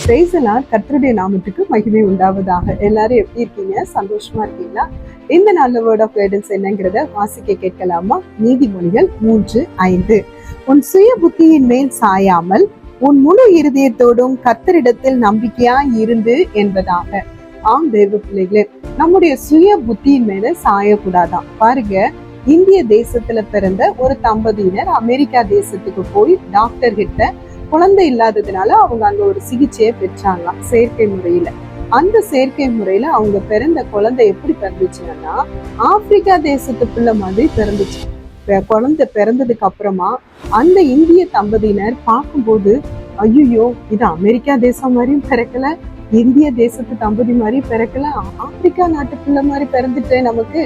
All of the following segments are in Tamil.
பிரைஸ் கர்த்தருடைய நாமத்துக்கு மகிமை உண்டாவதாக. எல்லாரும் எப்படி இருக்கீங்க? சந்தோஷமா இருக்கீங்களா? இந்த நல்ல வேர்ட் ஆஃப் கைடன்ஸ் என்னங்கிறத வாசிக்க கேட்கலாமா? நீதிமொழிகள் 3:5. உன் சுய புத்தியின் மேல் சாயாமல் உன் முழு இருதயத்தோடும் கர்த்தரிடத்தில் நம்பிக்கையாய் இருந்து என்பதாக. ஆம் தேவ பிள்ளைகளே, நம்முடைய சுய புத்தியின் மேல சாயக்கூடாதான். பாருங்க, இந்திய தேசத்துல பிறந்த ஒரு தம்பதியினர் அமெரிக்கா தேசத்துக்கு போய் டாக்டர் கிட்ட குழந்தை இல்லாததுனால அவங்க அங்க ஒரு சிகிச்சையை பெற்றாங்களாம், செயற்கை முறையில. அந்த செயற்கை முறையில அவங்க பிறந்த குழந்தை எப்படி பிறந்துச்சுன்னா ஆப்பிரிக்கா தேசத்து பிள்ளை மாதிரி பிறந்துச்சு. குழந்தை பிறந்ததுக்கு அப்புறமா அந்த இந்திய தம்பதியினர் பார்க்கும்போது, ஐயோ, இது அமெரிக்கா தேசம் மாதிரியும் பிறக்கல, இந்திய தேசத்து தம்பதி மாதிரி பிறக்கல, ஆப்பிரிக்கா நாட்டு பிள்ளை மாதிரி பிறந்துட்டேன், நமக்கு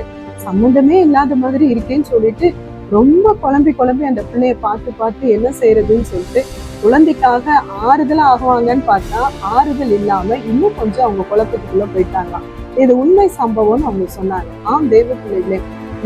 சம்மந்தமே இல்லாத மாதிரி இருக்கேன்னு சொல்லிட்டு ரொம்ப குழம்பி அந்த பிள்ளைய பார்த்து என்ன செய்யறதுன்னு சொல்லிட்டு குழந்தைக்காக ஆறுதலா ஆகுவாங்கன்னு பார்த்தா ஆறுதல் இல்லாம இன்னும் கொஞ்சம் அவங்க குழப்பத்துக்குள்ள போயிட்டாங்களாம். இது உண்மை சம்பவம்னு அவங்க சொன்னாங்க. ஆம் தேவ பிள்ளைகளே,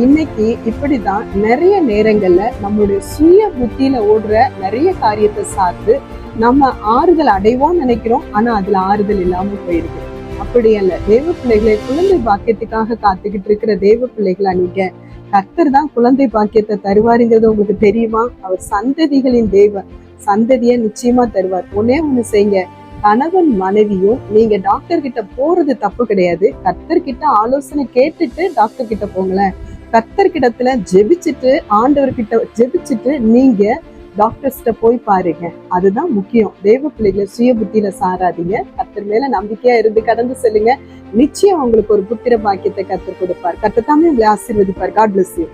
இன்னைக்கு இப்படிதான் நிறைய நேரங்கள்ல நம்மளுடைய சுய புத்தியில ஓடுற நிறைய காரியத்தை சார்ந்து நம்ம ஆறுதல் அடைவோம்னு நினைக்கிறோம், ஆனா அதுல ஆறுதல் இல்லாம போயிருக்கு. அப்படி அல்ல. தேவ பிள்ளைகளை, குழந்தை பாக்கியத்துக்காக காத்துக்கிட்டு இருக்கிற தேவ பிள்ளைகளா நீங்க, கர்த்தர் தான் குழந்தை பாக்கியத்தை தருவாருங்கிறது உங்களுக்கு தெரியுமா? அவர் சந்ததிகளின் தேவன், சந்ததிய நிச்சயமா தருவார். ஒண்ணு செய்யுங்க, கணவன் மனைவியும் நீங்க டாக்டர் கிட்ட போறது தப்பு கிடையாது. கர்த்தர் கிட்ட ஆலோசனை கேட்டுட்டு டாக்டர் கிட்ட போங்களேன். கர்த்தர் கிட்டத்துல ஜெபிச்சுட்டு, ஆண்டவர்கிட்ட ஜெபிச்சுட்டு நீங்க டாக்டர்ஸ்ட போய் பாருங்க. அதுதான் முக்கியம். தேவ பிள்ளைகளை சுய புத்தியில சாராதீங்க. கர்த்தர் மேல நம்பிக்கையா இருந்து கடந்து செல்லுங்க. நிச்சயம் உங்களுக்கு ஒரு புத்திர பாக்கியத்தை கர்த்தர் கொடுப்பார். கர்த்தர் தாமே உங்களை ஆசீர்வதிப்பார். God bless you.